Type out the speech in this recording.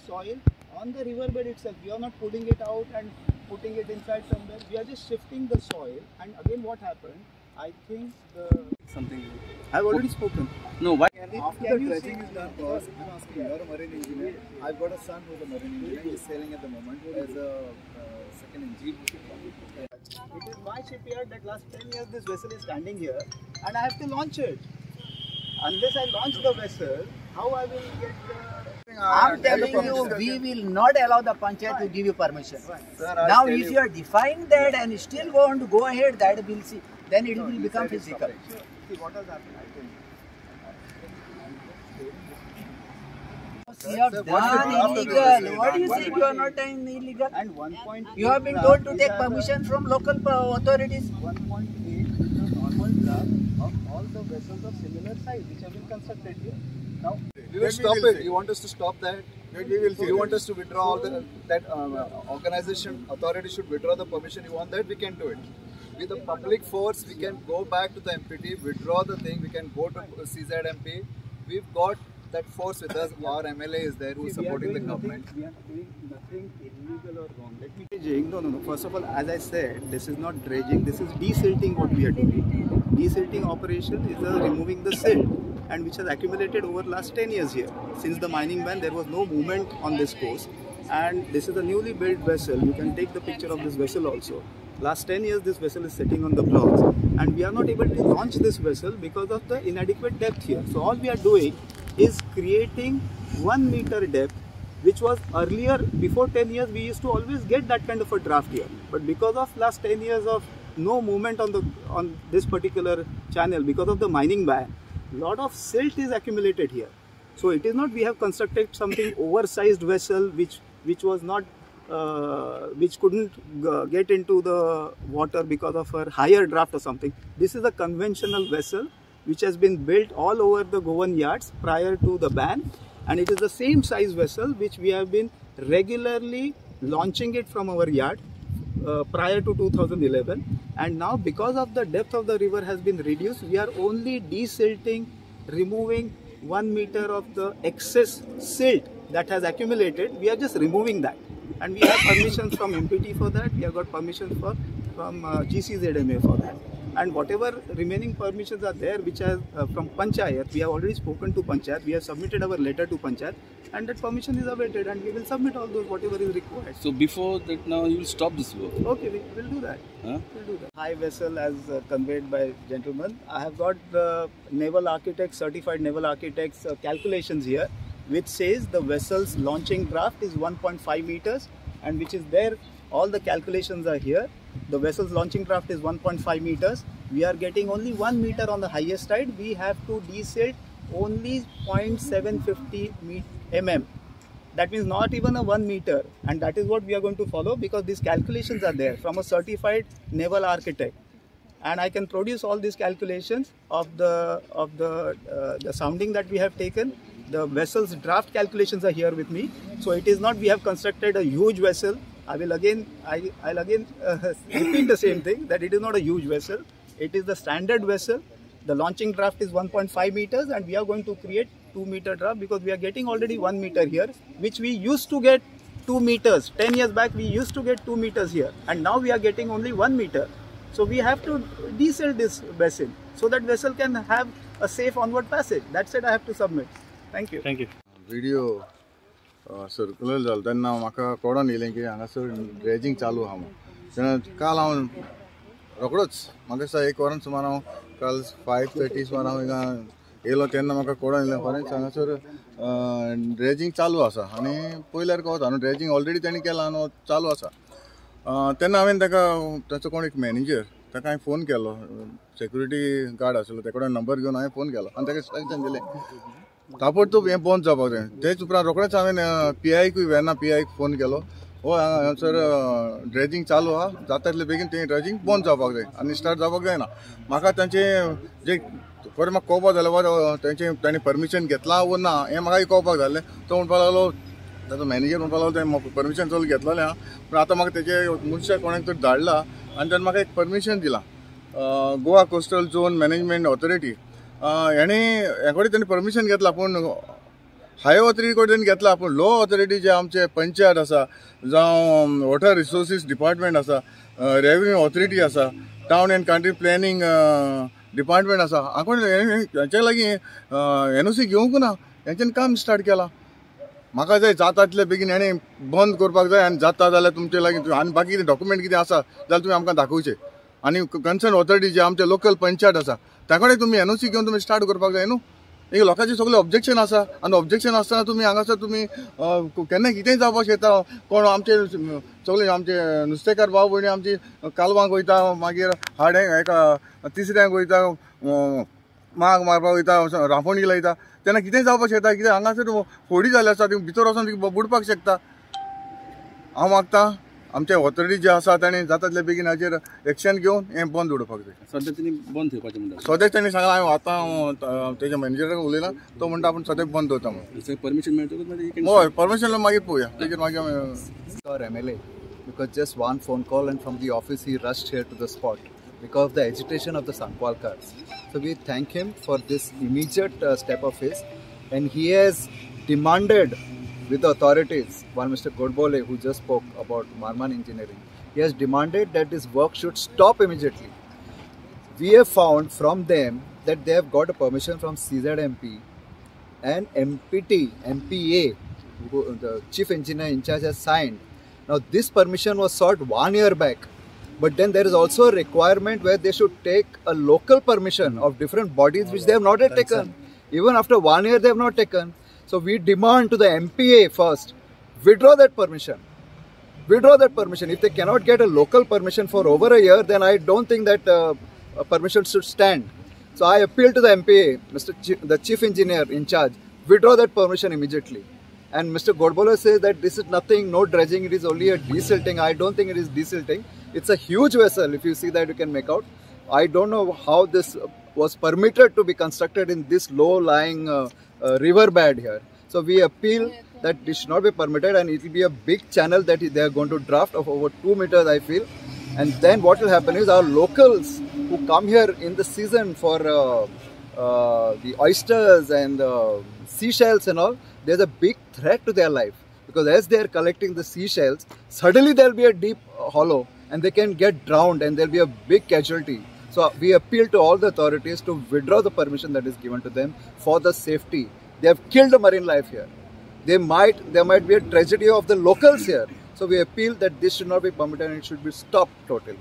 Soil on the riverbed itself. We are not pulling it out and putting it inside somewhere. We are just shifting the soil. And again, what happened? I think something. I've already spoken. No, why? After the dredging is done, boss, I'm asking. You're a marine engineer. I've got a son who's a marine engineer. He's sailing at the moment as a second engineer. It is my shipyard that last 10 years this vessel is standing here, and I have to launch it. Unless I launch the vessel, how I will get the... I'm telling you, we will not allow the panchayat to give you permission. Sir, now, if you are defying that and still want to go ahead, that will see. Then it will become physical. See what has happened, I think. You have done illegal. What do you think you are not doing illegal? And 1.8 you have been told to take permission from local authorities. 1.8 is the normal draft of all the vessels of similar size which have been constructed here. Now, we will stop it. You want us to stop that? We will. You want us to withdraw all that organization authority should withdraw the permission. You want that? We can do it. With the public force, we can go back to the MPT, withdraw the thing. We can go to CZMP. We've got that force with us. Our MLA is there who is supporting the government. We are doing nothing illegal or wrong. Let me dredging. No. First of all, as I said, this is not dredging. This is desilting what we are doing. Desilting operation is removing the silt, and which has accumulated over last 10 years here. Since the mining ban, there was no movement on this coast, and this is a newly built vessel. You can take the picture of this vessel also. Last 10 years, this vessel is sitting on the blocks, and we are not able to launch this vessel because of the inadequate depth here. So all we are doing is creating 1 meter depth, which was earlier, before 10 years, we used to always get that kind of a draft here. But because of last 10 years of no movement on this particular channel, because of the mining ban, lot of silt is accumulated here. So it is not we have constructed something oversized vessel which was not which couldn't get into the water because of a higher draft or something. This is a conventional vessel which has been built all over the Goan yards prior to the ban, and it is the same size vessel which we have been regularly launching it from our yard prior to 2011, and now because of the depth of the river has been reduced, we are only desilting, removing 1 meter of the excess silt that has accumulated. We are just removing that, and we have permissions from MPT for that. We have got permissions from GCZMA for that, and whatever remaining permissions are there which are from Panchayat, we have already spoken to Panchayat. We have submitted our letter to Panchayat, and that permission is awaited, and we will submit all those whatever is required. So before that, now you will stop this work. Okay, we will do that. We'll do that. High vessel as conveyed by gentlemen. I have got the naval architect, certified naval architect's calculations here, which says the vessel's launching draft is 1.5 meters, and which is there. All the calculations are here. The vessel's launching draft is 1.5 meters. We are getting only 1 meter on the highest side. We have to desilt only 0.750 mm. That means not even a 1 meter, and that is what we are going to follow because these calculations are there from a certified naval architect, and I can produce all these calculations of the sounding that we have taken. The vessel's draft calculations are here with me. So it is not we have constructed a huge vessel. I'll again repeat the same thing, that it is not a huge vessel. It is the standard vessel. The launching draft is 1.5 meters, and we are going to create 2 meter draft because we are getting already 1 meter here, which we used to get 2 meters. 10 years back we used to get 2 meters here, and now we are getting only 1 meter. So we have to desilt this vessel so that vessel can have a safe onward passage. That's it I have to submit. Thank you. Thank you. Video circular झालं तेन्ना म्हाका कळोन येयलें की हांगासर dredging चालू आहा म्हणून. तेन्ना काल हांव रोखडोच म्हाका दिसता 1 वरान सुमार हांव काल 5:30 सुमार हांव हिंगा येयलो तेन्ना म्हाका कळोन येयलें खरेंच हांगासर ड्रेजिंग चालू आसा आनी पयल्यार कळटा न्हू ड्रेजिंग ऑलरेडी तेणी केलां न्हू चालू आसा. तेन्ना हांवें ताचो कोण एक मॅनेजर ताका हांवें फोन केलो, सेक्युरिटी गार्ड आसलो तेका कडेन नंबर घेवन हांवें फोन केलो आनी ताका इंस्ट्रक्शन दिलें ताबडतोब हें बंद जावपाक जाय. तेच उपरांत रोखडेंच हांवें PIकूय वेर्ना PIक फोन केलो, हो हांगासर ड्रेजिंग चालू आहा, जाता तितले बेगीन तें ड्रेजिंग बंद जावपाक जाय आनी स्टार्ट जावपाक जायना. म्हाका तांचें जे खरें म्हाका कळपाक जालें वा तांणी परमिशन घेतलां वो ना हें म्हाका कळपाक जालें. तो म्हणपाक लागलो, ताचो मॅनेजर म्हणपाक लागलो तें परमिशन चल घेतलेलें आहा, पूण आतां म्हाका तेजे मनशाक कोणाक तरी धाडला आनी ताणें म्हाका एक परमिशन दिलां. Goa coastal zone management authority याने याकडे त्यांनी परमिशन घेतला पण हाय ऑथॉरिटी कडेन घेतला पण लो ऑथॉरिटी जे आमचे पंचायत आसा जावं वॉटर रिसोर्सीस डिपार्टमेंट आसा रेव्हेन्यू ऑथॉरिटी आसा town and country planning department आसा हांचे लागीं NOC घेवंक ना हेंच्यानी काम स्टार्ट केला म्हाका जाय जाता तितले बेगीन हेणे बंद करपाक जाय आनी जाता जाल्यार तुमचे लागीं आनी बाकी कितें डॉक्युमेंट कितें आसा जाल्यार तुमी आमकां दाखोवचे आनी कन्सर्न ऑथॉरिटी जे आमचे लोकल पंचायत आसा त्या कडेन तुमी NOC घेवन तुमी स्टार्ट करपाक जाय न्हू एक लोकांचे सगळे ऑब्जेक्शन आसा आनी ऑब्जेक्शन आसतना तुमी हांगासर तुमी केन्ना कितेंय जावपाक शकता कोण आमचे सगळे आमचे नुस्तेकार भाव भयणी आमची कालवांक वयता मागीर हेका तिसऱ्यांक वयता माग मारपाक वयता रांपोणी लायता तेन्ना कितेंय जावपाक शकता कित्याक हांगासर फोडी जाल्ले आसा ती भितर वचोन बुडपाक शकता हांव मागता आमचे ऑथॉरिटी जे आसा ताणें जाता तितले बेगीन हाचेर एक्शन घेवन हें बंद उडोवपाक जाय सद्या तेणी बंद थेवपाचें म्हणटा सद्याक ताणें सांगला हांवें आतां तेज्या मॅनेजराक उलयला तो म्हणटा आपूण सद्याक बंद दवरता म्हणून परमिशन मेळटकच हय परमिशन मागीर पळोवया तेजेर मागीर Our MLA, because just one phone call and from the office he rushed here to the spot because of the agitation of the Sancoale cars. So we thank him for this immediate step of his, and he has demanded with the authorities, one Mr. Godbole who just spoke about Maraman engineering, he has demanded that this work should stop immediately. We have found from them that they have got a permission from CZMP and MPA, who the chief engineer in charge has signed. Now this permission was sought 1 year back, but then there is also a requirement where they should take a local permission of different bodies which they have not yet taken. Even after 1 year they have not taken. So we demand to the MPA first, withdraw that permission. Withdraw that permission. If they cannot get a local permission for over a year, then I don't think that a permission should stand. So I appeal to the MPA, the chief engineer in charge, withdraw that permission immediately. And Mr. Godbole says that this is nothing, no dredging, it is only a desilting. I don't think it is desilting. It's a huge vessel, if you see that you can make out. I don't know how this was permitted to be constructed in this low-lying river bed here. So we appeal that this should not be permitted, and it will be a big channel that they are going to draft of over 2 meters, I feel. And then what will happen is our locals who come here in the season for the oysters and seashells and all, there's a big threat to their life, because as they are collecting the seashells, suddenly there will be a deep hollow and they can get drowned and there will be a big casualty. So we appeal to all the authorities to withdraw the permission that is given to them for the safety. They have killed a marine life here. There might be a tragedy of the locals here. So we appeal that this should not be permitted and it should be stopped totally.